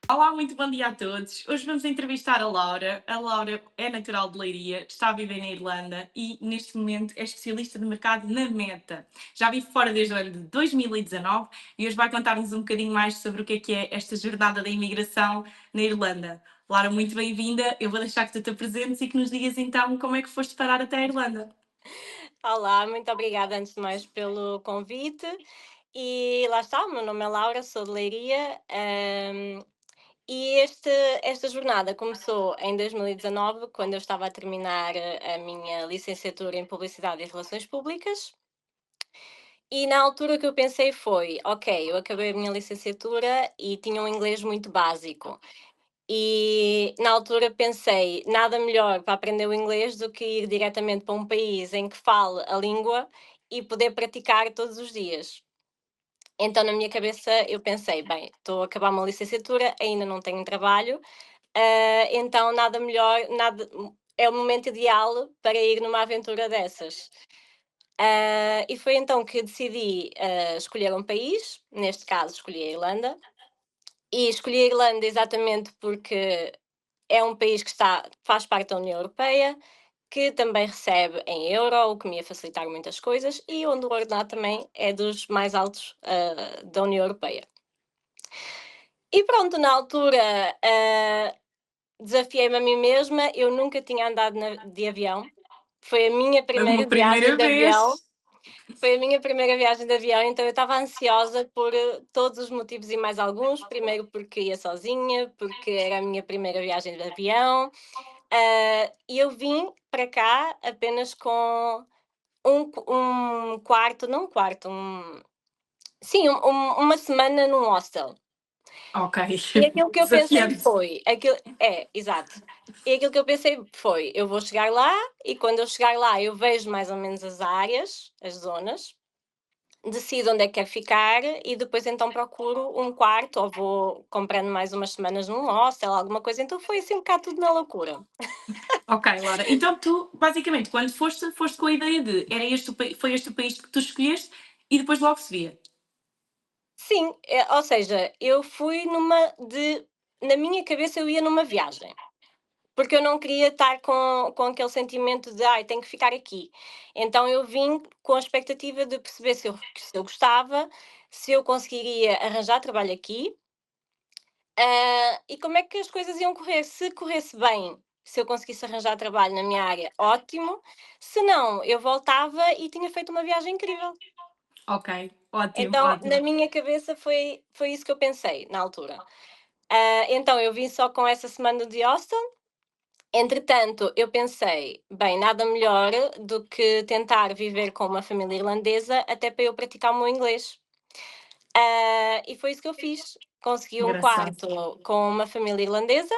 Olá, muito bom dia a todos. Hoje vamos entrevistar a Laura. A Laura é natural de Leiria, está a viver na Irlanda e, neste momento, é especialista de mercado na Meta. Já vive fora desde o ano de 2019 e hoje vai contar-nos um bocadinho mais sobre o que é esta jornada da imigração na Irlanda. Laura, muito bem-vinda. Eu vou deixar que tu te apresentes e que nos digas então como é que foste parar até a Irlanda. Olá, muito obrigada antes de mais pelo convite. E lá está, o meu nome é Laura, sou de Leiria, e esta jornada começou em 2019, quando eu estava a terminar a minha licenciatura em Publicidade e Relações Públicas. E na altura o que eu pensei foi, ok, eu acabei a minha licenciatura e tinha um inglês muito básico. E na altura pensei, nada melhor para aprender o inglês do que ir diretamente para um país em que fale a língua e poder praticar todos os dias. Então, na minha cabeça, eu pensei, bem, estou a acabar uma licenciatura, ainda não tenho trabalho, então nada melhor, é o momento ideal para ir numa aventura dessas. E foi então que decidi escolher um país, neste caso escolhi a Irlanda, e escolhi a Irlanda exatamente porque é um país que faz parte da União Europeia, que também recebe em euro, o que me ia facilitar muitas coisas, e onde o ordenado também é dos mais altos da União Europeia. E pronto, na altura desafiei-me a mim mesma, eu nunca tinha andado de avião, foi a minha É uma primeira viagem primeira de avião. vez. Foi a minha primeira viagem de avião, então eu estava ansiosa por todos os motivos e mais alguns. Primeiro porque ia sozinha, porque era a minha primeira viagem de avião. E eu vim para cá apenas com um quarto, não um quarto, sim, uma semana num hostel. Ok, E aquilo que eu pensei desafiante. foi, exato. E aquilo que eu pensei foi, eu vou chegar lá e quando eu chegar lá eu vejo mais ou menos as áreas, as zonas, decido onde é que quero ficar e depois então procuro um quarto ou vou comprando mais umas semanas num hostel, alguma coisa. Então foi assim um bocado tudo na loucura. Ok, Laura. Então tu, basicamente, quando foste com a ideia de foi este o país que tu escolheste e depois logo se via. Sim, ou seja, eu fui na minha cabeça eu ia numa viagem, porque eu não queria estar com aquele sentimento de ai, tenho que ficar aqui. Então eu vim com a expectativa de perceber se eu gostava, se eu conseguiria arranjar trabalho aqui. E como é que as coisas iam correr? Se corresse bem, se eu conseguisse arranjar trabalho na minha área, ótimo. Se não, eu voltava e tinha feito uma viagem incrível. Ok, ótimo, Então, na ótimo. minha cabeça foi isso que eu pensei na altura. Então eu vim só com essa semana de hostel. Entretanto, eu pensei, bem, nada melhor do que tentar viver com uma família irlandesa até para eu praticar o meu inglês. E foi isso que eu fiz. Consegui um Engraçado. quarto com uma família irlandesa.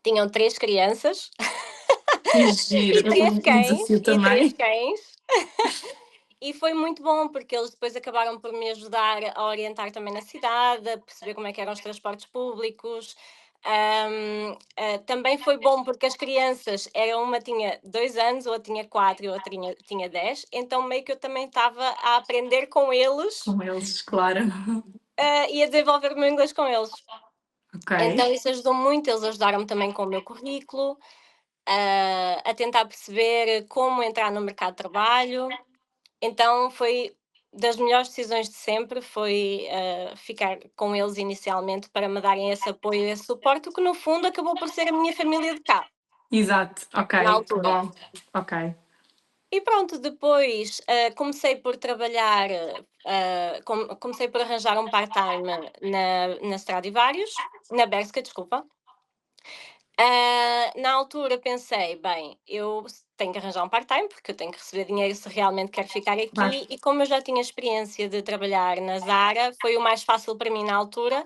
Tinham 3 crianças Que e giro, 3 um cães, desafio também. e foi muito bom, porque eles depois acabaram por me ajudar a orientar também na cidade, a perceber como é que eram os transportes públicos. Também foi bom porque as crianças, uma tinha 2 anos, outra tinha 4 e outra tinha 10, então meio que eu também estava a aprender com eles, Com eles, claro. e a desenvolver o meu inglês com eles. Ok, Então isso ajudou muito, eles ajudaram-me também com o meu currículo, a tentar perceber como entrar no mercado de trabalho. Então foi das melhores decisões de sempre, foi, ficar com eles inicialmente para me darem esse apoio e esse suporte, o que no fundo acabou por ser a minha família de cá, exato, ok, na que altura. bom. Ok, E pronto, depois, comecei por trabalhar, comecei por arranjar um part-time na Stradivarius, na Bershka, desculpa. Na altura pensei, bem, eu tenho que arranjar um part-time, porque eu tenho que receber dinheiro se realmente quero ficar claro. aqui, e como eu já tinha experiência de trabalhar na Zara, foi o mais fácil para mim na altura,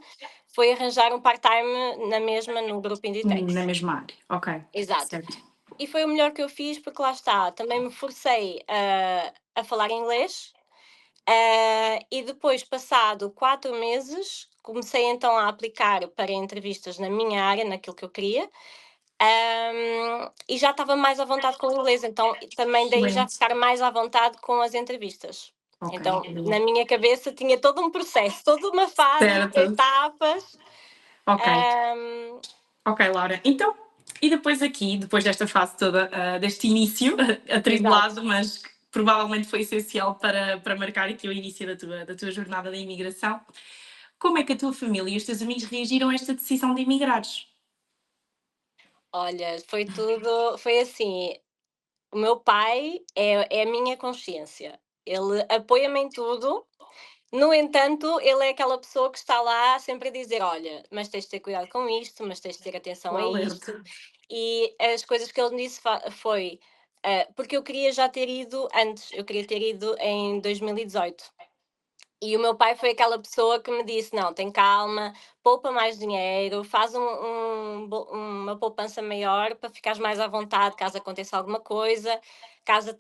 foi arranjar um part-time na mesma no grupo Na Inditex. mesma área, ok, Exato. certo. E foi o melhor que eu fiz, porque lá está, também me forcei a falar inglês, e depois, passado 4 meses, comecei então a aplicar para entrevistas na minha área, naquilo que eu queria. E já estava mais à vontade com o inglês, então também daí já Excelente. ficar mais à vontade com as entrevistas. Ok, Então, boa. na minha cabeça tinha todo um processo, toda uma fase, Certo. etapas. Ok. Ahm, Ok, Laura. Então, e depois aqui, depois desta fase toda, deste início Exato. atribulado, mas que provavelmente foi essencial para marcar aqui o início da tua jornada da imigração, como é que a tua família e os teus amigos reagiram a esta decisão de imigrares? Olha, foi assim, o meu pai é a minha consciência. Ele apoia-me em tudo. No entanto, ele é aquela pessoa que está lá sempre a dizer: "Olha, mas tens de ter cuidado com isto, mas tens de ter O atenção a alerta. isto". E as coisas que ele me disse foi, porque eu queria já ter ido antes, eu queria ter ido em 2018. E o meu pai foi aquela pessoa que me disse: "Não, tem calma, poupa mais dinheiro, faz uma poupança maior para ficares mais à vontade caso aconteça alguma coisa, caso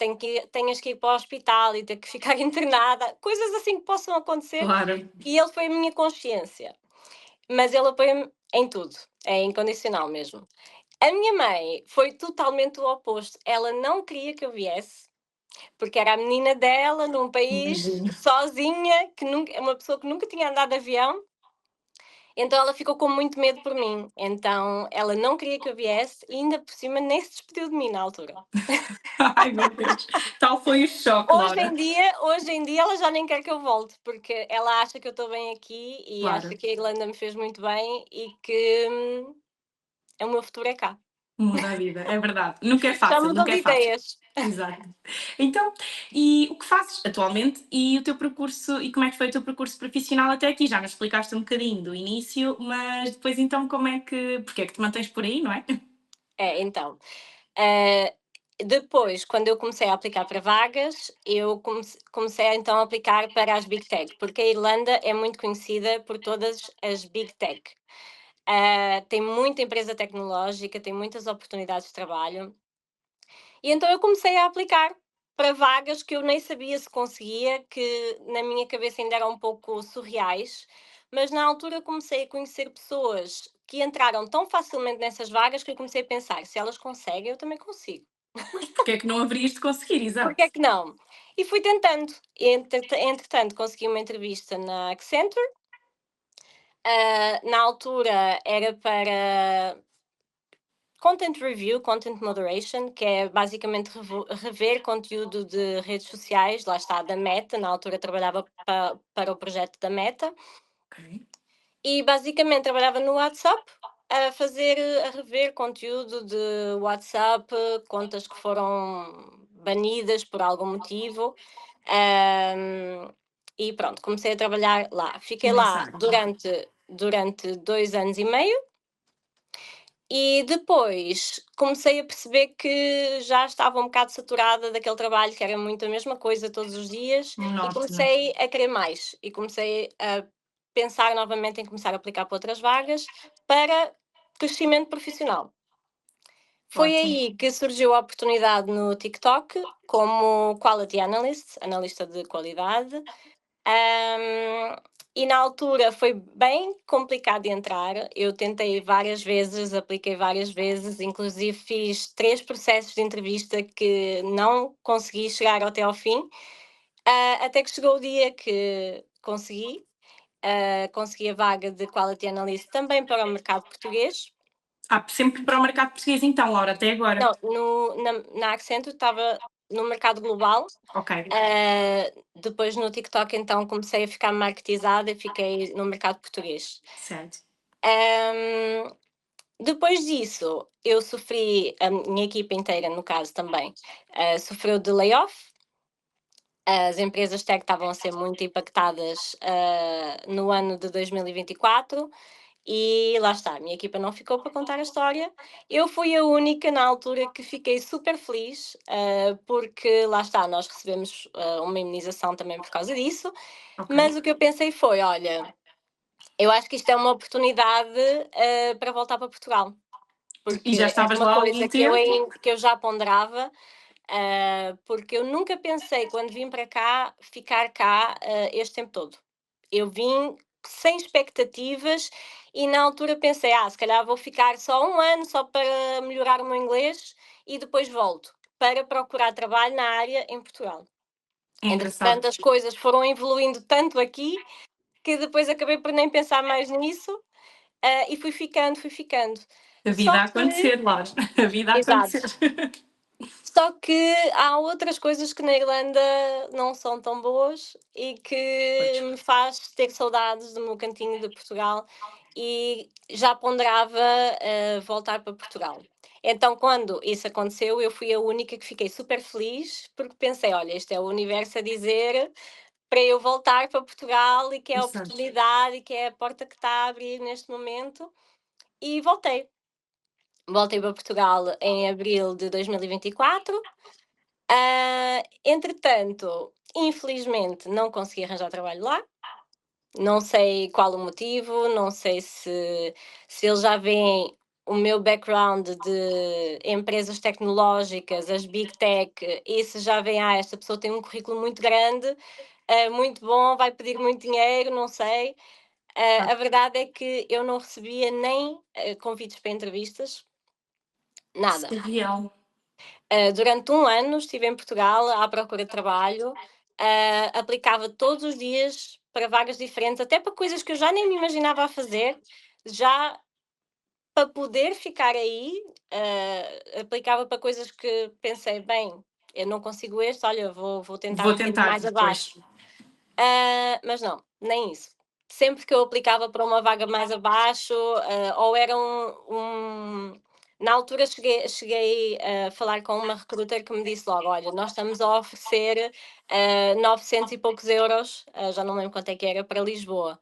tenhas que ir para o hospital e ter que ficar internada", coisas assim que possam acontecer. Claro. E ele foi a minha consciência, mas ele apoia-me em tudo, é incondicional mesmo. A minha mãe foi totalmente o oposto, ela não queria que eu viesse, porque era a menina dela num país Imagino. sozinha, que nunca, é uma pessoa que nunca tinha andado de avião, então ela ficou com muito medo por mim. Então ela não queria que eu viesse e ainda por cima nem se despediu de mim na altura. Ai, meu Deus. Tal foi o choque, Laura. Hoje em dia ela já nem quer que eu volte, porque ela acha que eu estou bem aqui e acha Claro. que a Irlanda me fez muito bem e que o meu futuro é cá. Muda a vida, é verdade. Nunca é Já fácil, mudou nunca de é fácil. ideias. Exato. Então, e o que fazes atualmente e o teu percurso e como é que foi o teu percurso profissional até aqui? Já nos explicaste um bocadinho do início, mas depois então como é que porque é que te mantens por aí, não é? É, então, Eh, depois, quando eu comecei a aplicar para vagas, eu comecei então a aplicar para as Big Tech, porque a Irlanda é muito conhecida por todas as Big Tech. Tem muita empresa tecnológica, tem muitas oportunidades de trabalho. E então eu comecei a aplicar para vagas que eu nem sabia se conseguia, que na minha cabeça ainda eram um pouco surreais, mas na altura comecei a conhecer pessoas que entraram tão facilmente nessas vagas que eu comecei a pensar: se elas conseguem, eu também consigo. Mas porque é que não haverias de conseguir? Por Exato. que é que não? E fui tentando. Entretanto, consegui uma entrevista na Accenture. Na altura era para content review, content moderation, que é basicamente rever conteúdo de redes sociais, lá está, da Meta. Na altura trabalhava para o projeto da Meta. Ok. E basicamente trabalhava no WhatsApp a rever conteúdo de WhatsApp, contas que foram banidas por algum motivo. Ahm, e pronto, comecei a trabalhar lá. Fiquei Nessa lá área, ok. durante 2 anos e meio e depois comecei a perceber que já estava um bocado saturada daquele trabalho, que era muito a mesma coisa todos os dias, e Nossa, comecei a querer mais. E comecei a pensar novamente em começar a aplicar para outras vagas para crescimento profissional. Foi ótimo. aí que surgiu a oportunidade no TikTok como Quality Analyst, analista de qualidade. Ahm, e na altura foi bem complicado de entrar. Eu tentei várias vezes, apliquei várias vezes, inclusive fiz 3 processos de entrevista que não consegui chegar até ao fim, até que chegou o dia que consegui. Consegui a vaga de Quality Analyst também para o mercado português. Sempre para o mercado português então, Laura, até agora. Não, na Accenture estava no mercado global. Ok, Depois no TikTok então comecei a ficar marketizada e fiquei no mercado português. certo. Ahm, Depois disso, eu sofri, a minha equipa inteira, no caso também, sofreu de layoff. As empresas tech estavam a ser muito impactadas no ano de 2024 e lá está, a minha equipa não ficou para contar a história. Eu fui a única na altura que fiquei super feliz, porque lá está, nós recebemos uma imunização também por causa disso, Ok. mas o que eu pensei foi: olha, eu acho que isto é uma oportunidade para voltar para Portugal, E porque já era estavas uma lá há algum coisa tempo? que eu já ponderava, porque eu nunca pensei, quando vim para cá, ficar cá este tempo todo. Eu vim sem expectativas e na altura pensei: "Se calhar vou ficar só um ano só para melhorar o meu inglês e depois volto", para procurar trabalho na área em Portugal. É engraçado. Entretanto, as coisas foram evoluindo tanto aqui, que depois acabei por nem pensar mais nisso, e fui ficando, fui ficando. A Só vida a que acontecer, Laura. A vida a acontecer. exato. Só que há outras coisas que na Irlanda não são tão boas e que Pois. me faz ter saudades do meu cantinho de Portugal e já ponderava, voltar para Portugal. Então, quando isso aconteceu, eu fui a única que fiquei super feliz, porque pensei: "Olha, este é o universo a dizer para eu voltar para Portugal e que é a Exato. oportunidade e que é a porta que está a abrir neste momento", e voltei. Voltei para Portugal em abril de 2024. Entretanto, infelizmente não consegui arranjar trabalho lá. Não sei qual o motivo, não sei se eles já veem o meu background de empresas tecnológicas, as Big Tech, e se já veem, esta pessoa tem um currículo muito grande, muito bom, vai pedir muito dinheiro, não sei. A Claro. verdade é que eu não recebia nem convites para entrevistas, nada. Surreal. Durante um ano estive em Portugal à procura de trabalho, aplicava todos os dias para vagas diferentes, até para coisas que eu já nem me imaginava a fazer, já para poder ficar aí, aplicava para coisas que pensei: "Bem, eu não consigo este, olha, vou tentar Vou um bocadinho tentar mais depois. abaixo". Mas não, nem isso. Sempre que eu aplicava para uma vaga mais abaixo, ou era na altura cheguei a falar com uma recruiter que me disse logo: "Olha, nós estamos a oferecer, 900 e poucos euros", já não lembro quanto é que era, para Lisboa.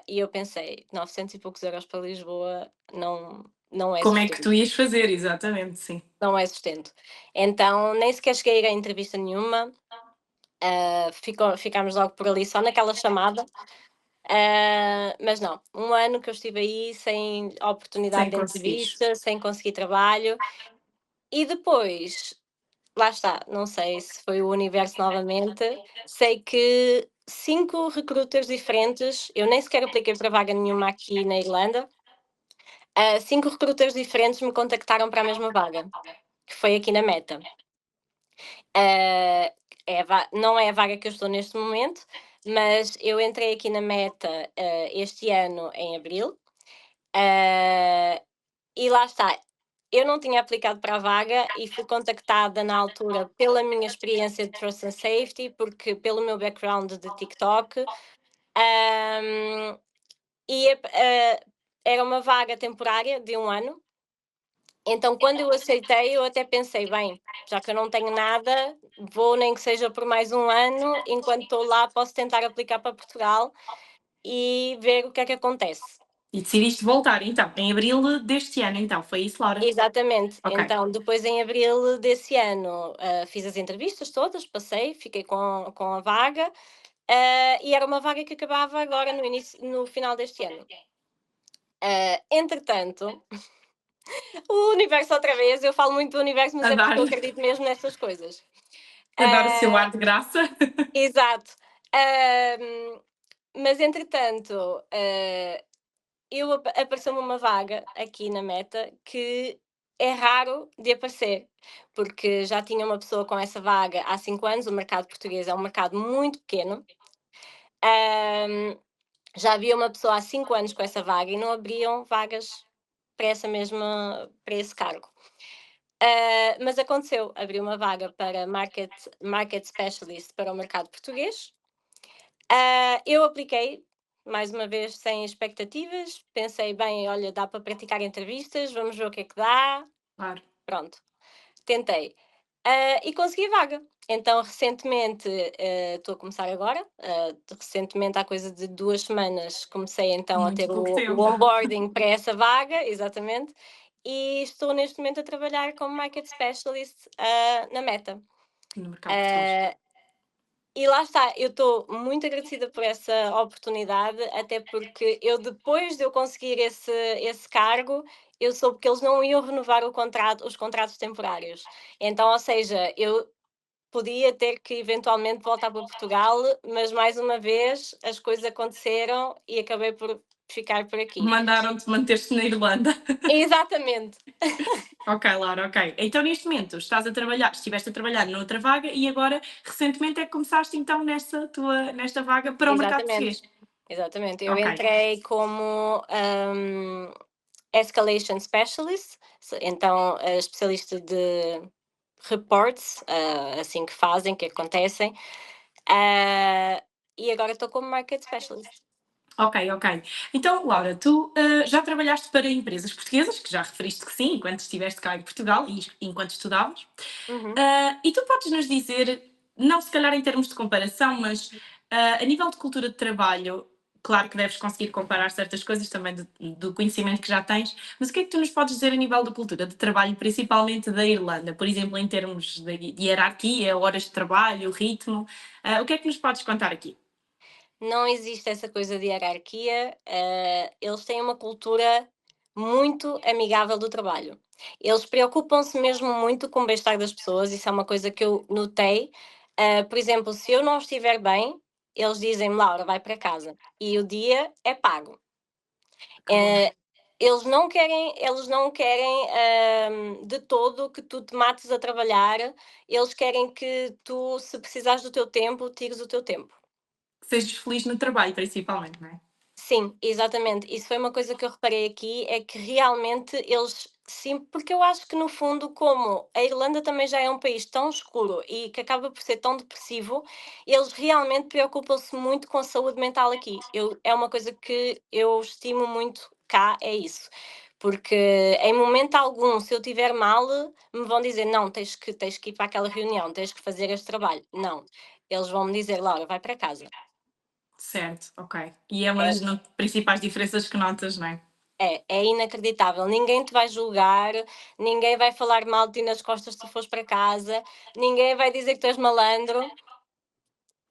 E eu pensei: 900 e poucos euros para Lisboa não é Como é que tu sustento, ias fazer? Exatamente, sim. não é sustento. Então nem sequer cheguei a ir a entrevista nenhuma, ficámos logo por ali só naquela chamada. Mas não, um ano que eu estive aí sem oportunidade Sem de conseguires. entrevista, sem conseguir trabalho, e depois, lá está, não sei se foi o universo novamente, sei que 5 recruiters diferentes, eu nem sequer apliquei para vaga nenhuma aqui na Irlanda, 5 recruiters diferentes me contactaram para a mesma vaga, que foi aqui na Meta. Ah, não é a vaga que eu estou neste momento, mas eu entrei aqui na Meta, este ano em abril. Ah, e lá está, eu não tinha aplicado para a vaga e fui contactada na altura pela minha experiência de Trust and Safety, porque pelo meu background de TikTok, ahm, e era uma vaga temporária de um ano. Então, quando eu aceitei, eu até pensei: "Bem, já que eu não tenho nada, vou nem que seja por mais um ano, enquanto estou lá posso tentar aplicar para Portugal e ver o que é que acontece". E decidiste voltar, então, em abril deste ano, então, foi isso, Laura? Exatamente. Ok. Então, depois em abril desse ano, fiz as entrevistas todas, passei, fiquei com a vaga, e era uma vaga que acabava agora no final deste ano. Entretanto, o universo outra vez, eu falo muito do universo, mas A é porque dar, eu acredito mesmo nessas coisas. a dar o seu Ah, ar de graça. exato. Ahm, mas entretanto, apareceu-me uma vaga aqui na Meta que é raro de aparecer, porque já tinha uma pessoa com essa vaga há 5 anos, o mercado português é um mercado muito pequeno. Ahm, já havia uma pessoa há 5 anos com essa vaga e não abriam vagas para esse cargo. Mas aconteceu, abriu uma vaga para market specialist para o mercado português. Eu apliquei, mais uma vez sem expectativas, pensei: "Bem, olha, dá para praticar entrevistas, vamos ver o que é que dá", Claro. pronto, tentei. E consegui a vaga. Então recentemente, estou a começar agora, recentemente há coisa de 2 semanas comecei então a Muito ter pouco o tempo onboarding para essa vaga, exatamente, e estou neste momento a trabalhar como market specialist, na Meta. no mercado português. Ah, e lá está, eu estou muito agradecida por essa oportunidade, até porque eu depois de eu conseguir esse cargo, eu soube que eles não iam renovar os contratos temporários. Então, ou seja, eu podia ter que eventualmente voltar para Portugal, mas mais uma vez as coisas aconteceram e acabei por ficar por aqui. Mandaram-te manter-te na Irlanda. Exatamente. Ok, Laura, ok. Então, neste momento, estiveste a trabalhar noutra vaga e agora, recentemente, é que começaste então nesta vaga para o mercado Exatamente, português. exatamente. Eu Ok, entrei como escalation specialist, então especialista de reports, assim que fazem, que acontecem, ah, e agora estou como market specialist. ok, ok. Então, Laura, tu já trabalhaste para empresas portuguesas, que já referiste que sim, enquanto estiveste cá em Portugal e enquanto estudavas. Uhum. E tu podes nos dizer, não se calhar em termos de comparação, mas a nível de cultura de trabalho, claro que deves conseguir comparar certas coisas também do conhecimento que já tens, mas o que é que tu nos podes dizer a nível de cultura de trabalho, principalmente da Irlanda? Por exemplo, em termos de hierarquia, horas de trabalho, ritmo, o que é que nos podes contar aqui? Não existe essa coisa de hierarquia, eles têm uma cultura muito amigável do trabalho. Eles preocupam-se mesmo muito com o bem-estar das pessoas, isso é uma coisa que eu notei. Por exemplo, se eu não estiver bem, eles dizem-me: "Laura, vai para casa", e o dia é pago. Que bom. Eles não querem, de todo que tu te mates a trabalhar, eles querem que tu, se precisares do teu tempo, tires o teu tempo. Que sejas feliz no trabalho, principalmente, não é? Sim, exatamente. Isso foi uma coisa que eu reparei aqui, é que realmente eles sim, porque eu acho que no fundo, como a Irlanda também já é um país tão escuro e que acaba por ser tão depressivo, eles realmente preocupam-se muito com a saúde mental aqui. É uma coisa que eu estimo muito cá, é isso. Porque em momento algum, se eu estiver mal, me vão dizer, não, tens que ir para aquela reunião, tens que fazer este trabalho. Não. Eles vão me dizer, Laura, vai para casa. Certo, ok. E é uma É das principais diferenças que notas, não é? É inacreditável. Ninguém te vai julgar, ninguém vai falar mal de ti nas costas se tu fores para casa, ninguém vai dizer que tu és malandro.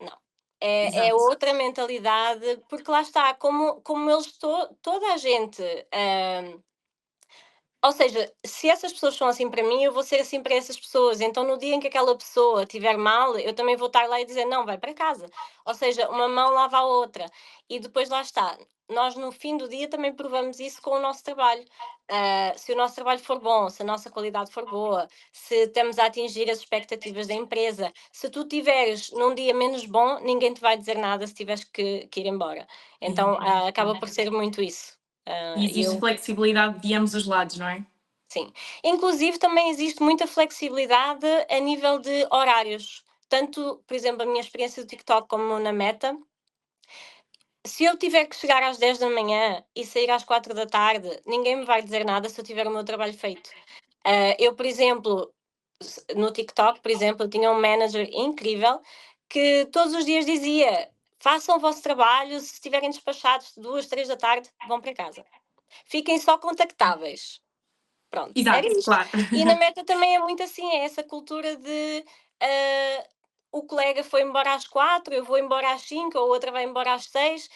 Não. É Exato. outra mentalidade, porque lá está, como eles toda a gente, hã ou seja, se essas pessoas são assim para mim, eu vou ser assim para essas pessoas. Então, no dia em que aquela pessoa estiver mal, eu também vou estar lá e dizer: não, vai para casa. Ou seja, uma mão lava a outra. E depois lá está. Nós, no fim do dia, também provamos isso com o nosso trabalho. Se o nosso trabalho for bom, se a nossa qualidade for boa, se estamos a atingir as expectativas da empresa, se tu tiveres num dia menos bom, ninguém te vai dizer nada se tiveres que ir embora. Então, acaba por ser muito isso. E E existe eu flexibilidade de ambos os lados, não é? Sim. Inclusive também existe muita flexibilidade a nível de horários. Tanto, por exemplo, a minha experiência do TikTok como na Meta, se eu tiver que chegar às 10 da manhã e sair às 4 da tarde, ninguém me vai dizer nada se eu tiver o meu trabalho feito. Eu, por exemplo, no TikTok, por exemplo, eu tinha um manager incrível que todos os dias dizia: façam o vosso trabalho, se estiverem despachados 2, 3 da tarde, vão para casa. Fiquem só contactáveis. Pronto, era Exato, isto. claro. E na Meta também é muito assim, é essa cultura de, o colega foi embora às 4, eu vou embora às 5, a outra vai embora às 6.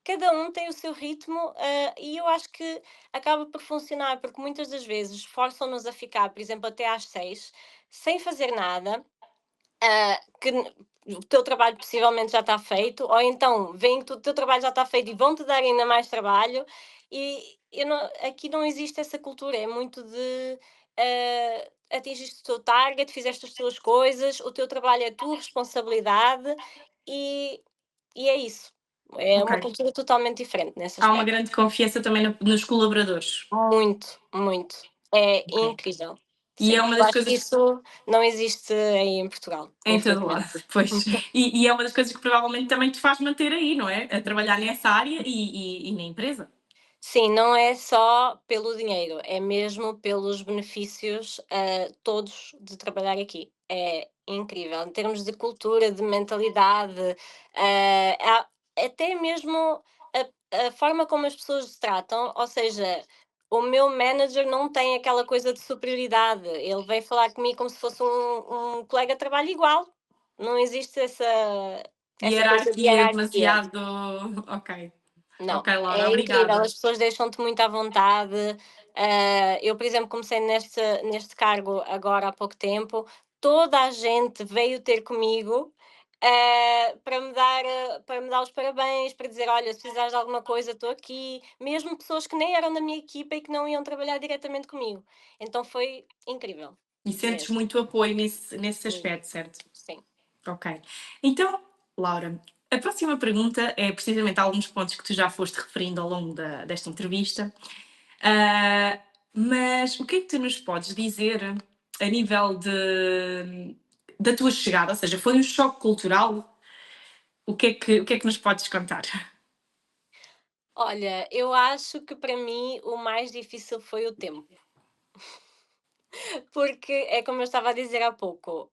Cada um tem o seu ritmo, e eu acho que acaba por funcionar, porque muitas das vezes forçam-nos a ficar, por exemplo, até às 6, sem fazer nada, que o teu trabalho possivelmente já está feito, ou então veem que o teu trabalho já está feito e vão-te dar ainda mais trabalho, e aqui não existe essa cultura, é muito de atingiste o teu target, fizeste as tuas coisas, o teu trabalho é a tua responsabilidade e, e é isso. É Ok. uma cultura totalmente diferente nesse Há uma aspecto. grande confiança também nos colaboradores. Muito, muito. É Ok. incrível. E é Sim, uma eu das acho que coisas isso não existe aí em Portugal, em todo lado, infelizmente. pois. E é uma das coisas que provavelmente também te faz manter aí, não é? A trabalhar nessa área e na empresa. Sim, não é só pelo dinheiro, é mesmo pelos benefícios, todos de trabalhar aqui. É incrível, em termos de cultura, de mentalidade, até mesmo a forma como as pessoas se tratam, ou seja, o meu manager não tem aquela coisa de superioridade, ele vem falar comigo como se fosse um colega de trabalho igual, não existe essa coisa de Hierarquia hierarquia. demasiado. Ok. Não, Ok, Laura, é incrível, obrigada. as pessoas deixam-te muito à vontade. Eu, por exemplo, comecei neste cargo agora há pouco tempo, toda a gente veio ter comigo, para me dar os parabéns, para dizer: "Olha, se precisares de alguma coisa, estou aqui", mesmo pessoas que nem eram da minha equipa e que não iam trabalhar diretamente comigo. Então foi incrível, E sentes mesmo. muito apoio nesse Sim, aspecto, certo? sim. Ok. Então, Laura, a próxima pergunta é precisamente alguns pontos que tu já foste referindo ao longo desta entrevista. Ah, mas o que é que tu nos podes dizer a nível da tua chegada? Ou seja, foi um choque cultural? O que é que nos podes contar? Olha, eu acho que para mim o mais difícil foi o tempo. Porque é como eu estava a dizer há pouco,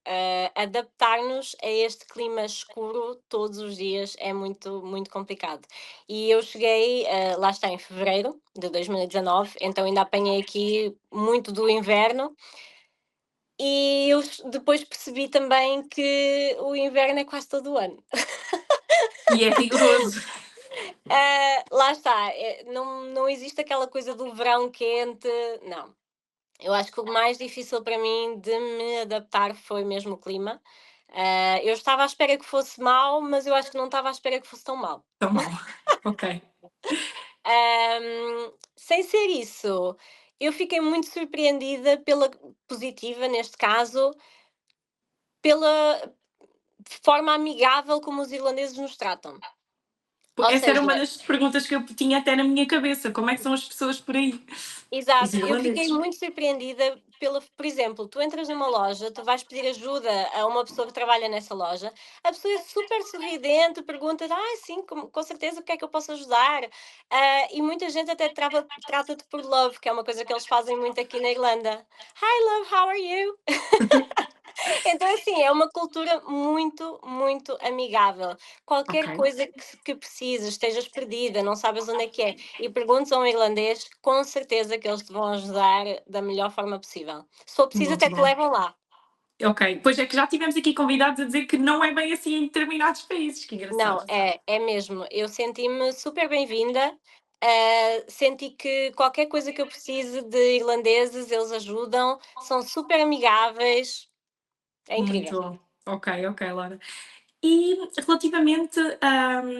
adaptar-nos a este clima escuro todos os dias é muito, muito complicado. E eu cheguei, lá está, em fevereiro de 2019, então ainda apanhei aqui muito do inverno e depois percebi também que o inverno é quase todo o ano. E é rigoroso. Lá está, não existe aquela coisa do verão quente, não. Eu acho que o mais difícil para mim de me adaptar foi mesmo o clima. Eu estava à espera que fosse mau, mas eu acho que não estava à espera que fosse tão mau. Tão mal. Ok. Sem ser isso, eu fiquei muito surpreendida pela positiva, neste caso, pela forma amigável como os irlandeses nos tratam. Ou Essa era uma seja, das perguntas que eu tinha até na minha cabeça. Como é que são as pessoas por aí? Os exato, eu fiquei irlandeses. muito surpreendida pela por exemplo, tu entras numa loja, tu vais pedir ajuda a uma pessoa que trabalha nessa loja, a pessoa é super sorridente, pergunta: "Ah, sim, com certeza, o que é que eu posso ajudar?" E muita gente até trata-te por love, que é uma coisa que eles fazem muito aqui na Irlanda. "Hi love, how are you?" Então, assim, é uma cultura muito, muito amigável. Ok. Qualquer coisa que precises, estejas perdida, não sabes onde é que é, e perguntes a um irlandês, com certeza que eles te vão ajudar da melhor forma possível. Se for preciso, Muito até te bom. levam lá. Ok. Pois é que já tivemos aqui convidados a dizer que não é bem assim em determinados países. Que Não, engraçado. é mesmo. Eu senti-me super bem-vinda. Senti que qualquer coisa que eu precise de irlandeses, eles ajudam, são super amigáveis. É incrível. Muito bom. Ok, ok, Laura. E relativamente,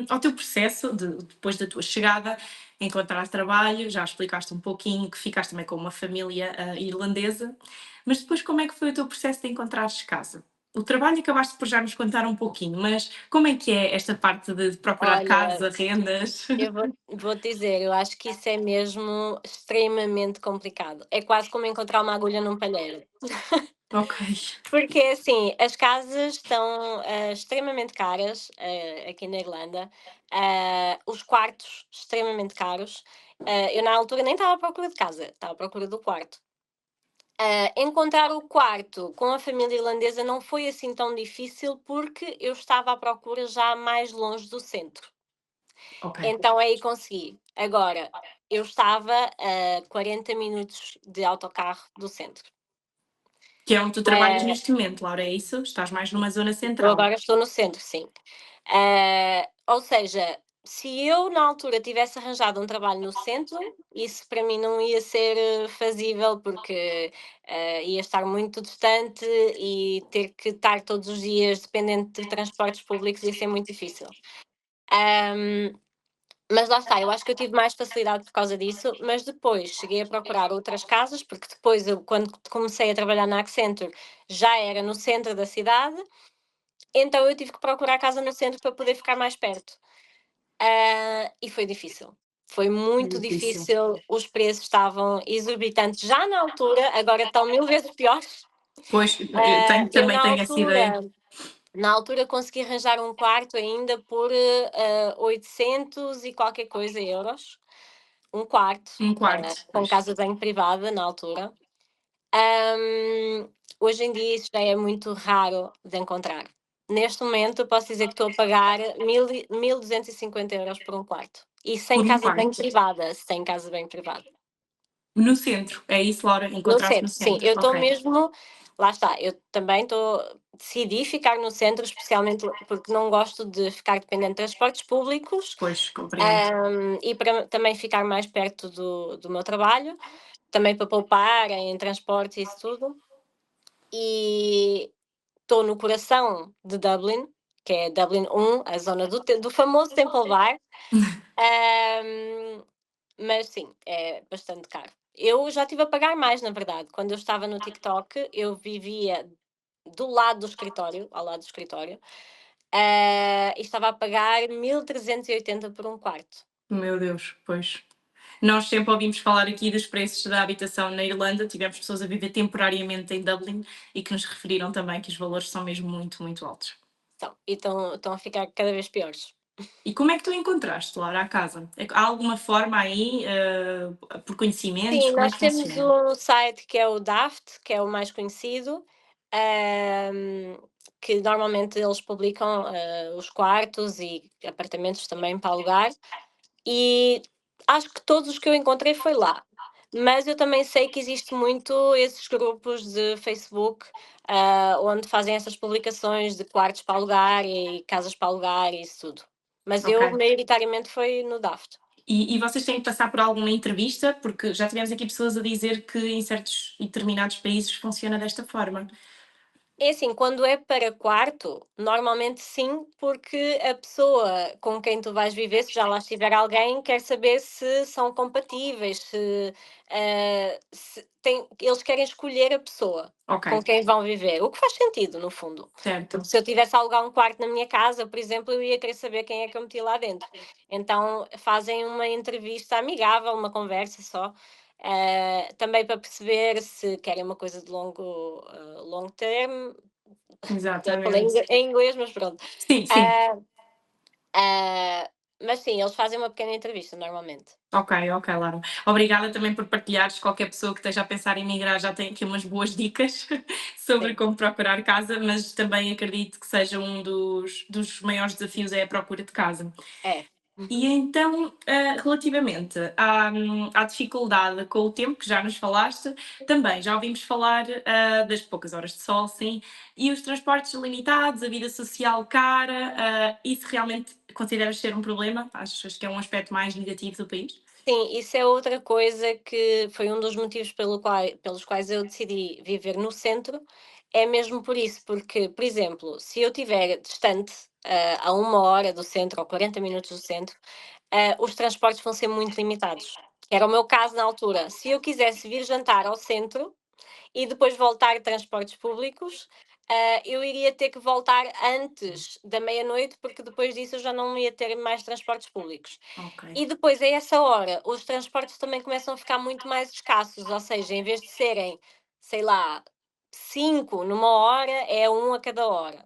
ao teu processo depois da tua chegada, encontrar trabalho, já explicaste um pouquinho que ficaste também com uma família, irlandesa, mas depois como é que foi o teu processo de encontrares casa? O trabalho acabaste por já nos contar um pouquinho, mas como é que é esta parte de procurar Olha, casa, rendas? vou-te dizer, eu acho que isso é mesmo extremamente complicado. É quase como encontrar uma agulha num palheiro. Ok, Porque, assim, as casas estão, extremamente caras, aqui na Irlanda, os quartos extremamente caros. Eu na altura nem estava à procura de casa, estava à procura do quarto. Encontrar o quarto com a família irlandesa não foi assim tão difícil, porque eu estava à procura já mais longe do centro. ok. Então aí consegui. Agora, eu estava a 40 minutos de autocarro do centro. Que é onde tu trabalhas Ah, neste momento, Laura, é isso? Estás mais numa zona eu central? agora estou no centro, sim. Ou seja, se eu na altura tivesse arranjado um trabalho no centro, isso para mim não ia ser fazível, porque ia estar muito distante e ter que estar todos os dias dependente de transportes públicos ia ser muito difícil. Ahm, Mas lá está, eu acho que eu tive mais facilidade por causa disso, mas depois cheguei a procurar outras casas, porque depois eu, quando comecei a trabalhar na Accenture, já era no centro da cidade, então eu tive que procurar casa no centro para poder ficar mais perto. E foi difícil. Foi muito Difícil. difícil, os preços estavam exorbitantes já na altura, agora estão 1000 vezes piores. Pois, eu Eu também tenho essa ideia. na altura consegui arranjar um quarto ainda por 800 e qualquer coisa euros. Um quarto, Um quarto, com pois. casa de banho privada na altura. Hum, Hoje em dia isso já é muito raro de encontrar. Neste momento eu posso dizer que estou a pagar 1250 euros por um quarto. E sem Por um casa de banho quarto. privada, sem casa de banho privada. No centro, é isso, Laura? No Encontraste no centro, sim. centro? Eu estou Ok. mesmo, lá está, eu também decidi ficar no centro, especialmente porque não gosto de ficar dependente de transportes públicos, Pois, compreendo. e para também ficar mais perto do meu trabalho, também para poupar em transportes e isso tudo. E estou no coração de Dublin, que é Dublin 1, a zona do famoso Temple Bar. Ahm, mas sim, é bastante caro. Eu já estive a pagar mais, na verdade. Quando eu estava no TikTok, eu vivia do lado do escritório, ao lado do escritório, e estava a pagar 1.380 por um quarto. Meu Deus, pois. Nós sempre ouvimos falar aqui dos preços da habitação na Irlanda, tivemos pessoas a viver temporariamente em Dublin e que nos referiram também que os valores são mesmo muito, muito altos. Então, e estão a ficar cada vez piores. E como é que tu encontraste, Laura, a casa? Há alguma forma aí, por conhecimentos? Sim, Como é nós que temos funciona? um site que é o Daft, que é o mais conhecido, ahm, que normalmente eles publicam os quartos e apartamentos também para alugar. E acho que todos os que eu encontrei foi lá. Mas eu também sei que existe muito esses grupos de Facebook, onde fazem essas publicações de quartos para alugar e casas para alugar e isso tudo. Mas Ok. eu maioritariamente foi no Daft. E vocês têm que passar por alguma entrevista? Porque já tivemos aqui pessoas a dizer que em certos e determinados países funciona desta forma. É assim, quando é para quarto, normalmente sim, porque a pessoa com quem tu vais viver, se já lá estiver alguém, quer saber se são compatíveis, eles querem escolher a pessoa Ok, com quem vão viver, o que faz sentido, no fundo. Porque certo. se eu tivesse a alugar um quarto na minha casa, por exemplo, eu ia querer saber quem é que eu meti lá dentro. Então fazem uma entrevista amigável, uma conversa só, também para perceber se querem uma coisa de long term, já falei Exatamente. em inglês, mas pronto. Sim, sim. Ah, mas sim, eles fazem uma pequena entrevista normalmente. Ok, ok, Laura. Obrigada também por partilhares. Qualquer pessoa que esteja a pensar em migrar já tem aqui umas boas dicas sobre Sim, como procurar casa, mas também acredito que seja um dos maiores desafios é a procura de casa. é. E Uhum. então, relativamente à dificuldade com o tempo, que já nos falaste, também já ouvimos falar, das poucas horas de sol, sim, e os transportes limitados, a vida social cara, isso realmente consideras ser um problema? Achas que é um aspecto mais negativo do país? Sim, isso é outra coisa que foi um dos motivos pelos quais eu decidi viver no centro, é mesmo por isso, porque, por exemplo, se eu estiver distante, a 1 hora do centro ou 40 minutos do centro, os transportes vão ser muito limitados. Era o meu caso na altura. Se eu quisesse vir jantar ao centro, e depois voltar transportes públicos, eu iria ter que voltar antes da meia-noite, porque depois disso eu já não ia ter mais transportes públicos. Ok. E depois, a essa hora, os transportes também começam a ficar muito mais escassos, ou seja, em vez de serem, sei lá, 5 numa hora, é um a cada hora.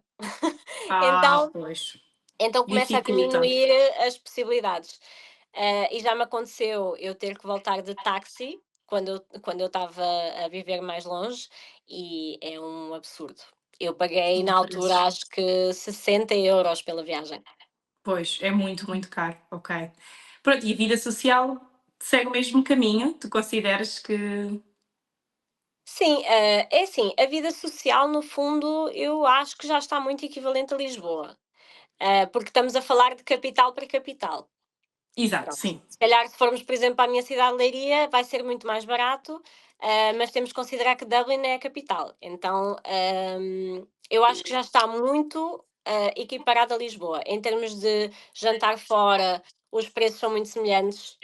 Ah, Então, pois. então começa a Dificulta. diminuir as possibilidades. E já me aconteceu eu ter que voltar de táxi quando eu estava a viver mais longe e é um absurdo. Eu paguei São na altura preços. acho que 60 € pela viagem. Pois, é muito, muito caro. Ok. Pronto, e a vida social segue o mesmo caminho? Tu consideras que. Sim, é assim, a vida social no fundo eu acho que já está muito equivalente a Lisboa, porque estamos a falar de capital para capital. Exato, Pronto. sim. Se calhar, se formos, por exemplo, para a minha cidade de Leiria, vai ser muito mais barato, mas temos que considerar que Dublin é a capital. Então, eu acho que já está muito equiparado a Lisboa. Em termos de jantar fora, os preços são muito semelhantes.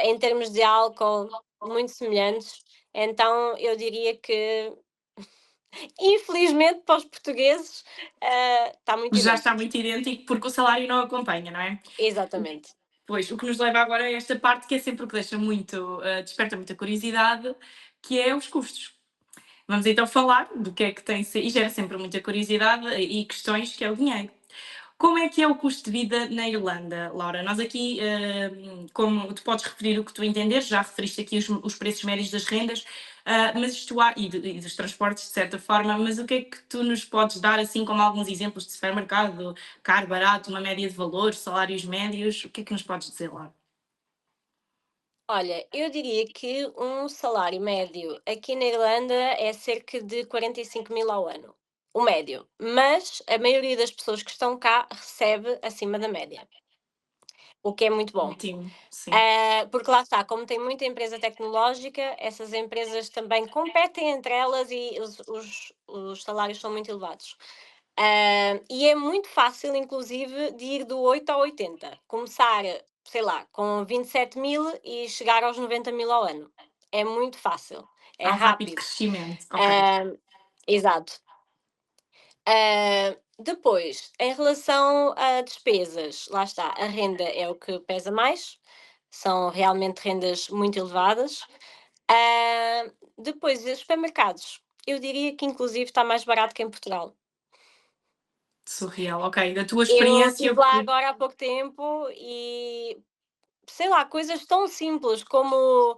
Em termos de álcool, muito semelhantes. Então, eu diria que, infelizmente, para os portugueses, está muito Já está idêntico. muito idêntico porque o salário não acompanha, não é? Exatamente. Pois, o que nos leva agora a esta parte que é sempre o que deixa muito, desperta muita curiosidade, que é os custos. Vamos então falar do que é que tem e gera sempre muita curiosidade e questões, que é o dinheiro. Como é que é o custo de vida na Irlanda, Laura? Nós aqui, como tu podes referir o que tu entenderes, já referiste aqui os preços médios das rendas, mas isto há, e dos transportes, de certa forma, mas o que é que tu nos podes dar, assim como alguns exemplos de supermercado, caro, barato, uma média de valores, salários médios, o que é que nos podes dizer lá? Olha, eu diria que um salário médio aqui na Irlanda é cerca de 45.000 ao ano. O médio. Mas a maioria das pessoas que estão cá recebe acima da média. o que é muito bom. Ótimo, sim. Porque lá está, como tem muita empresa tecnológica, essas empresas também competem entre elas e os salários são muito elevados. E é muito fácil, inclusive, de ir do 8 ao 80. Começar, sei lá, com 27.000 e chegar aos 90.000 ao ano. É muito fácil, é Há um rápido rápido. crescimento. Ok. Ah, Exato. Depois, em relação a despesas, lá está, a renda é o que pesa mais, são realmente rendas muito elevadas. Depois, os supermercados, eu diria que inclusive está mais barato que em Portugal. Surreal. Ok. Da tua Eu experiência, estive o lá que. agora há pouco tempo e, sei lá, coisas tão simples como,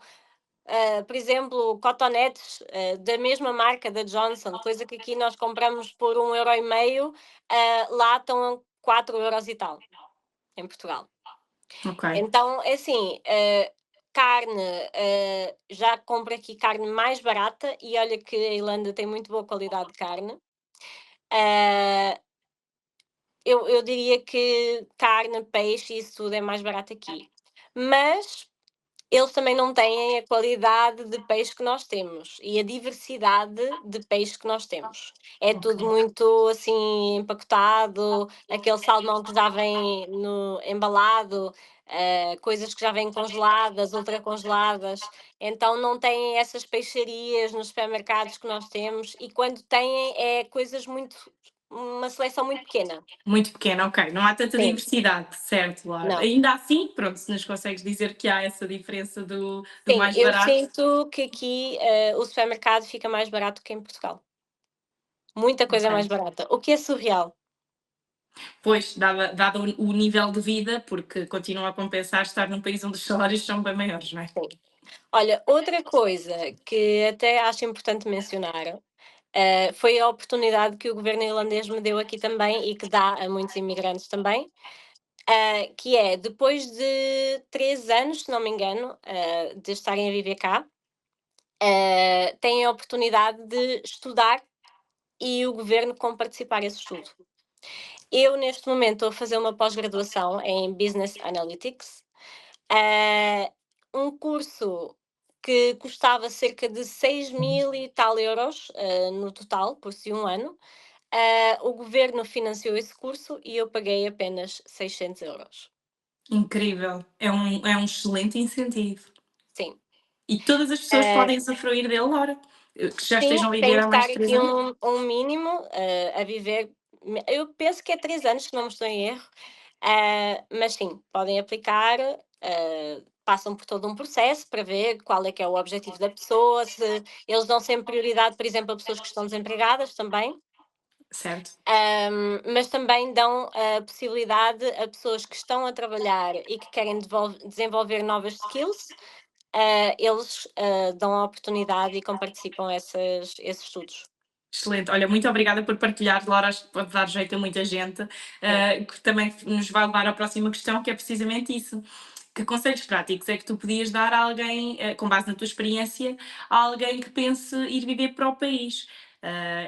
por exemplo, cotonetes, da mesma marca da Johnson, coisa que aqui nós compramos por 1,5 €, lá estão a 4 € e tal, em Portugal. Ok. Então, é assim, carne, já compro aqui carne mais barata e olha que a Irlanda tem muito boa qualidade de carne. Ah, eu diria que carne, peixe, isso tudo é mais barato aqui. Mas eles também não têm a qualidade de peixe que nós temos e a diversidade de peixe que nós temos. É Ok. tudo muito assim empacotado, aquele salmão que já vem no, embalado, coisas que já vêm congeladas, ultra congeladas. Então não têm essas peixarias nos supermercados que nós temos e quando têm é coisas muito, uma seleção muito pequena. Muito pequena, ok. Não há tanta Sim, diversidade, certo, Laura. não. Ainda assim, pronto, se nos consegues dizer que há essa diferença do Sim, mais eu barato, sinto que aqui, o supermercado fica mais barato que em Portugal. Muita coisa mais ok. barata, o que é surreal. Pois, dado o nível de vida, porque continua a compensar estar num país onde os salários são bem maiores, não é? Sim. Olha, outra coisa que até acho importante mencionar, foi a oportunidade que o governo irlandês me deu aqui também e que dá a muitos imigrantes também, que é depois de 3 anos, se não me engano, de estarem a viver cá, têm a oportunidade de estudar e o governo participar esse estudo. Eu, neste momento, estou a fazer uma pós-graduação em Business Analytics, eh, um curso que custava cerca de 6.000 e tal euros, no total, por si um ano. O governo financiou esse curso e eu paguei apenas 600 €. Incrível. É um excelente incentivo. Sim. E todas as pessoas Eh, podem usufruir dele, Laura, que já sim, estejam a tem viver que há mais estar de 3 aqui anos? um mínimo, a viver, eu penso que é 3 anos, se não me estou em erro. Mas sim, podem aplicar, passam por todo um processo para ver qual é que é o objetivo da pessoa, se eles dão sempre prioridade, por exemplo, a pessoas que estão desempregadas também, Certo. mas também dão a possibilidade a pessoas que estão a trabalhar e que querem desenvolver novas skills, eles dão a oportunidade e compartilham esses estudos. Excelente. Olha, muito obrigada por partilhar, Laura. Acho que pode dar jeito a muita gente, Sim. que também nos vai levar à próxima questão, que é precisamente isso. Que conselhos práticos é que tu podias dar a alguém, com base na tua experiência, a alguém que pense ir viver para o país?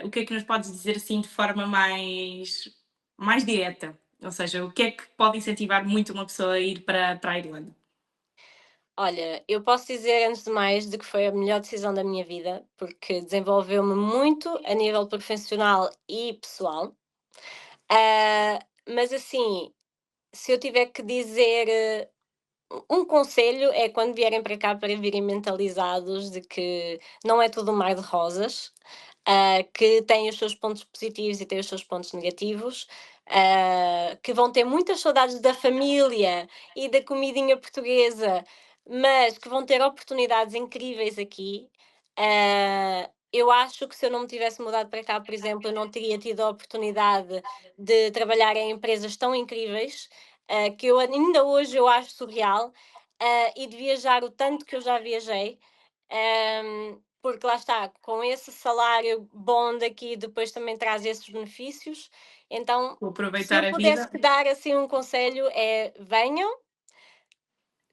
O que é que nos podes dizer assim de forma mais direta? Ou seja, o que é que pode incentivar muito uma pessoa a ir para a Irlanda? Olha, eu posso dizer antes de mais de que foi a melhor decisão da minha vida, porque desenvolveu-me muito a nível profissional e pessoal. Mas assim, se eu tiver que dizer um conselho é quando vierem para cá para virem mentalizados de que não é tudo um mar de rosas, que tem os seus pontos positivos e tem os seus pontos negativos, que vão ter muitas saudades da família e da comidinha portuguesa, mas que vão ter oportunidades incríveis aqui. Eu acho que se eu não me tivesse mudado para cá, por exemplo, eu não teria tido a oportunidade de trabalhar em empresas tão incríveis, que eu ainda hoje eu acho surreal, e de viajar o tanto que eu já viajei. Porque lá está, com esse salário bom daqui, depois também traz esses benefícios. Então, Vou se aproveitar eu a pudesse vida. dar assim um conselho é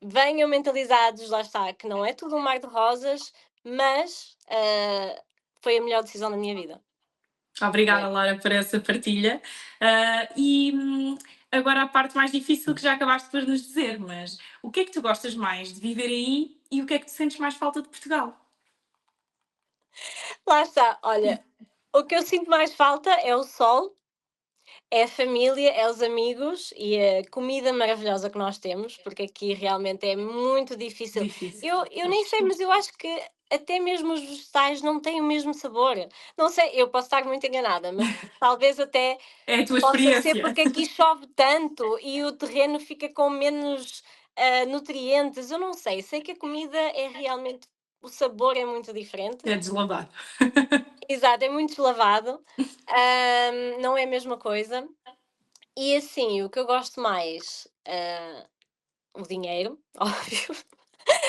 venham mentalizados, lá está, que não é tudo um mar de rosas, mas foi a melhor decisão da minha vida. Obrigada, Mesmo. Laura, por essa partilha. E Agora a parte mais difícil que já acabaste por nos dizer, mas o que é que tu gostas mais de viver aí e o que é que tu sentes mais falta de Portugal? Lá está, olha, o que eu sinto mais falta é o sol, é a família, é os amigos e a comida maravilhosa que nós temos, porque aqui realmente é muito difícil. Difícil, Eu nem pois. sei, mas eu acho que até mesmo os vegetais não têm o mesmo sabor. Não sei, eu posso estar muito enganada, mas talvez até É a tua possa ser experiência. porque aqui chove tanto e o terreno fica com menos nutrientes. Eu não sei, sei que a comida é realmente, o sabor é muito diferente. É deslavado. Exato, é muito deslavado, não é a mesma coisa. E assim, o que eu gosto mais, o dinheiro, óbvio.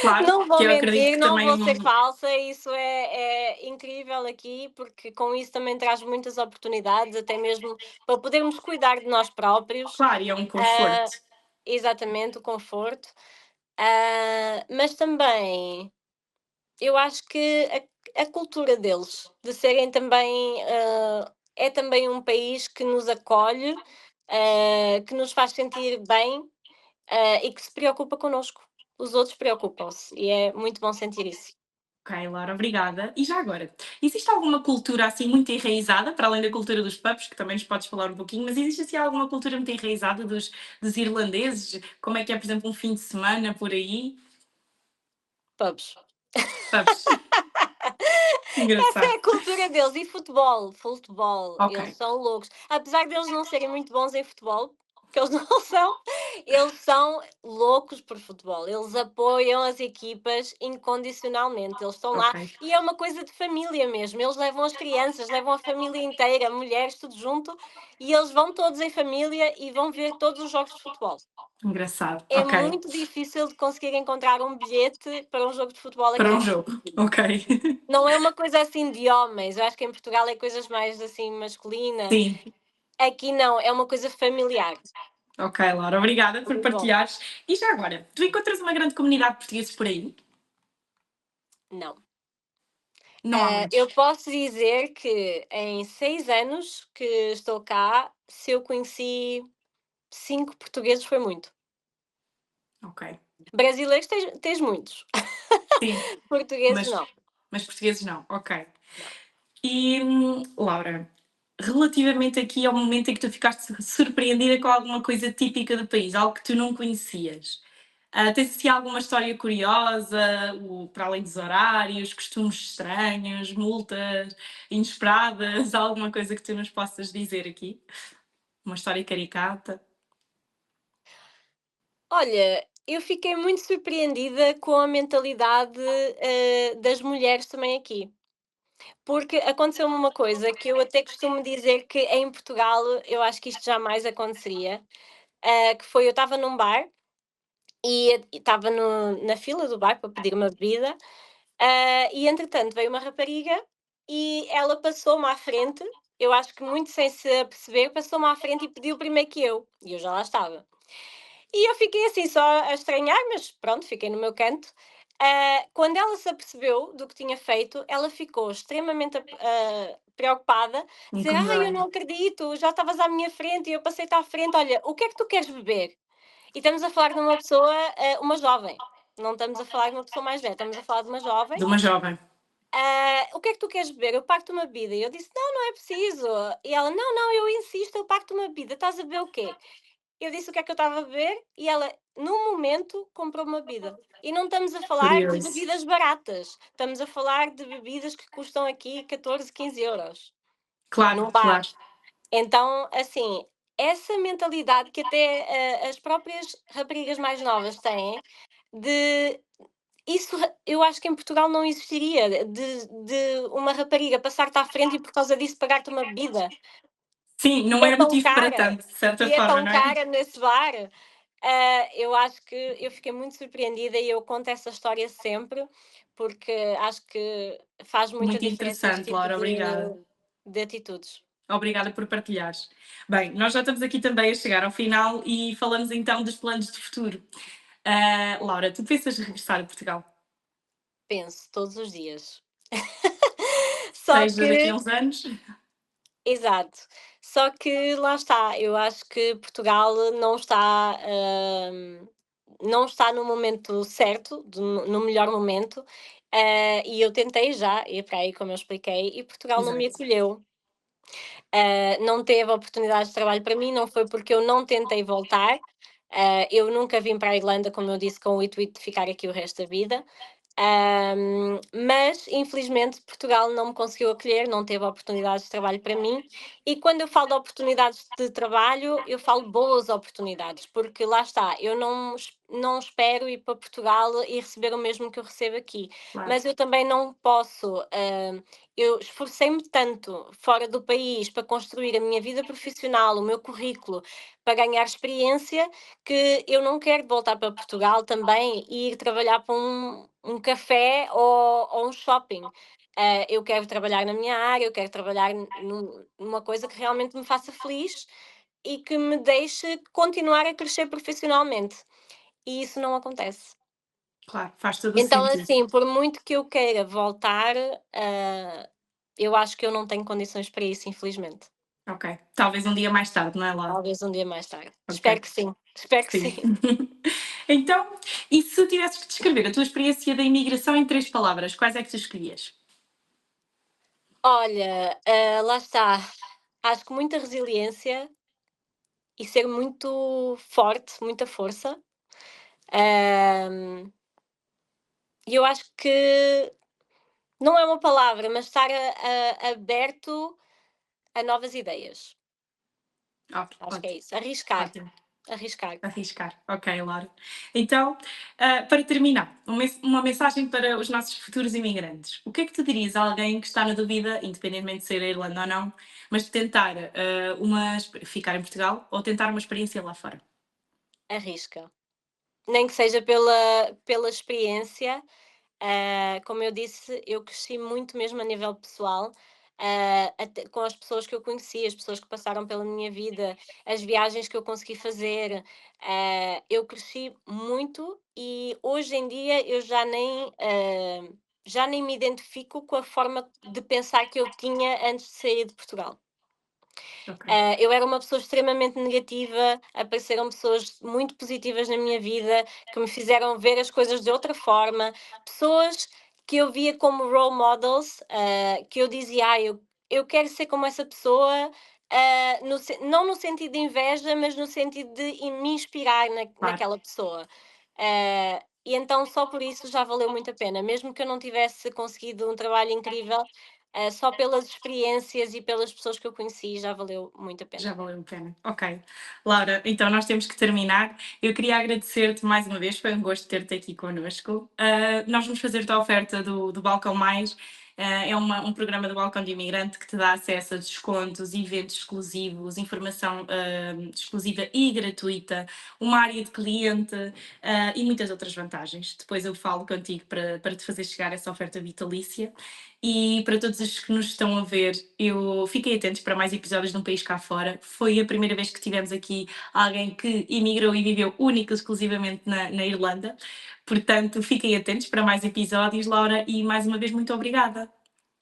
Claro, Não que vou eu acredito mentir, que não também, vou ser falsa, isso é incrível aqui, porque com isso também traz muitas oportunidades, até mesmo para podermos cuidar de nós próprios. claro, e é um Ah, conforto. exatamente, o conforto. Mas também eu acho que a cultura deles, de serem também, é também um país que nos acolhe, que nos faz sentir bem, e que se preocupa connosco. Os outros preocupam-se e é muito bom sentir isso. Ok, Laura, obrigada. E já agora, existe alguma cultura assim muito enraizada, para além da cultura dos pubs, que também nos podes falar um pouquinho, mas existe assim alguma cultura muito enraizada dos irlandeses? Como é que é, por exemplo, um fim de semana por aí? Pubs. Pubs. Essa é Engraçado. a cultura deles. E futebol, futebol, Ok, eles são loucos. Apesar deles não serem muito bons em futebol, que eles não são, eles são loucos por futebol. Eles apoiam as equipas incondicionalmente. Eles estão lá ok. e é uma coisa de família mesmo. Eles levam as crianças, levam a família inteira, mulheres, tudo junto, e eles vão todos em família e vão ver todos os jogos de futebol. Engraçado. É Ok. muito difícil de conseguir encontrar um bilhete para um jogo de futebol Para um aqui. jogo. Ok. Não é uma coisa assim de homens, eu acho que em Portugal é coisas mais assim masculinas. Sim. Aqui não, é uma coisa familiar. Ok, Laura, obrigada É por muito bom. partilhares. E já agora, tu encontras uma grande comunidade de portugueses por aí? Não. Não há muitos. Eu posso dizer que em 6 anos que estou cá, se eu conheci 5 portugueses foi muito. Ok. Brasileiros tens muitos, Sim, portugueses mas, não. mas portugueses não. Ok. Não. E, Laura, relativamente aqui ao momento em que tu ficaste surpreendida com alguma coisa típica do país, algo que tu não conhecias, tens assim alguma história curiosa, para além dos horários, costumes estranhos, multas inesperadas, alguma coisa que tu nos possas dizer aqui? Uma história caricata? Olha, eu fiquei muito surpreendida com a mentalidade, das mulheres também aqui. Porque aconteceu-me uma coisa que eu até costumo dizer que em Portugal eu acho que isto jamais aconteceria, que foi eu estava num bar e estava na fila do bar para pedir uma bebida, e entretanto veio uma rapariga e ela passou-me à frente, eu acho que muito sem se aperceber, passou-me à frente e pediu primeiro que eu, e eu já lá estava. E eu fiquei assim só a estranhar, mas pronto, fiquei no meu canto. Quando ela se apercebeu do que tinha feito, ela ficou extremamente preocupada, dizer: Ai, eu Incomodada. não acredito, já estavas à minha frente e eu passei-te à frente. Olha, o que é que tu queres beber? E estamos a falar de uma pessoa, uma jovem. Não estamos a falar de uma pessoa mais velha, estamos a falar de uma jovem. De uma jovem. O que é que tu queres beber? Eu pago-te uma bebida. E eu disse: Não, não é preciso. E ela: Não, não, eu insisto, eu pago-te uma bebida. Estás a beber o quê? Eu disse o que é que eu estava a beber e ela, no momento, comprou uma bebida. E não estamos a falar de Curioso. bebidas baratas, estamos a falar de bebidas que custam aqui 14, 15 euros, Claro, num bar. claro. Então, assim, essa mentalidade que até as próprias raparigas mais novas têm, de isso eu acho que em Portugal não existiria, de uma rapariga passar-te à frente e por causa disso pagar-te uma bebida. Sim, E não é é tão motivo para cara, tanto, de certa e é forma, tão não é? cara nesse bar. Eu acho que eu fiquei muito surpreendida e eu conto essa história sempre, porque acho que faz muita Muito diferença este interessante, tipo Laura, obrigada. de atitudes. Obrigada por partilhares. Bem, nós já estamos aqui também a chegar ao final e falamos então dos planos de futuro. Laura, tu pensas regressar a Portugal? Penso todos os dias. Só Seja daqui a que uns anos? exato. Só que lá está, eu acho que Portugal não está no momento certo, no melhor momento, e eu tentei já ir para aí, como eu expliquei, e Portugal não me Exato. acolheu. Não teve oportunidades de trabalho para mim, não foi porque eu não tentei voltar. Eu nunca vim para a Irlanda, como eu disse, com o intuito de ficar aqui o resto da vida. Mas infelizmente Portugal não me conseguiu acolher, não teve oportunidades de trabalho para mim. E quando eu falo de oportunidades de trabalho, eu falo boas oportunidades, porque lá está, eu não espero ir para Portugal e receber o mesmo que eu recebo aqui, Claro, mas eu também não posso. Eu esforcei-me tanto fora do país para construir a minha vida profissional, o meu currículo, para ganhar experiência, que eu não quero voltar para Portugal também e ir trabalhar para um café ou um shopping. Eu quero trabalhar na minha área, eu quero trabalhar numa coisa que realmente me faça feliz e que me deixe continuar a crescer profissionalmente. E isso não acontece. claro, faz todo o Então, sentido. assim, por muito que eu queira voltar, eu acho que eu não tenho condições para isso, infelizmente. Ok. Talvez um dia mais tarde, não é, Laura? Talvez um dia mais tarde. Ok. Espero que sim. Espero que Sim. sim. Então, e se tivesses que descrever a tua experiência da imigração em 3 palavras, quais é que tu escolhias? Olha, lá está. Acho que muita resiliência e ser muito forte, muita força. Hum, E eu acho que não é uma palavra, mas estar aberto a novas ideias. Ok, Acho que é ótimo, isso. Arriscar. ótimo. Arriscar. Arriscar. Ok, Laura. Então, para terminar, uma mensagem para os nossos futuros imigrantes. O que é que tu dirias a alguém que está na dúvida, independentemente de ser a Irlanda ou não, mas de tentar ficar em Portugal ou tentar uma experiência lá fora? Arrisca. Nem que seja pela experiência. Como eu disse, eu cresci muito mesmo a nível pessoal, até com as pessoas que eu conheci, as pessoas que passaram pela minha vida, as viagens que eu consegui fazer. Eu cresci muito e hoje em dia eu já nem me identifico com a forma de pensar que eu tinha antes de sair de Portugal. Ok, Eu era uma pessoa extremamente negativa, apareceram pessoas muito positivas na minha vida, que me fizeram ver as coisas de outra forma, pessoas que eu via como role models, que eu dizia: eu quero ser como essa pessoa", não no sentido de inveja, mas no sentido de me inspirar claro. naquela pessoa. E então só por isso já valeu muito a pena, mesmo que eu não tivesse conseguido um trabalho incrível, só pelas experiências e pelas pessoas que eu conheci já valeu muito a Já pena. valeu a pena. Ok. Laura, então nós temos que terminar. Eu queria agradecer-te mais uma vez, foi um gosto ter-te aqui connosco. Nós vamos fazer-te a oferta do Balcão Mais. É um programa do Balcão de Imigrante que te dá acesso a descontos, eventos exclusivos, informação exclusiva e gratuita, uma área de cliente e muitas outras vantagens. Depois eu falo contigo para te fazer chegar essa oferta vitalícia. E para todos os que nos estão a ver, eu fiquei atentos para mais episódios de Um País Cá Fora. Foi a primeira vez que tivemos aqui alguém que imigrou e viveu única e exclusivamente na Irlanda. Portanto, fiquem atentos para mais episódios, Laura, e mais uma vez muito obrigada.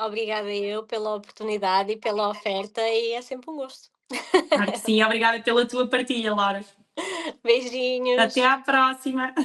Obrigada eu pela oportunidade e pela oferta e é sempre um gosto. Claro que sim, obrigada pela tua partilha, Laura. Até Beijinhos. à próxima.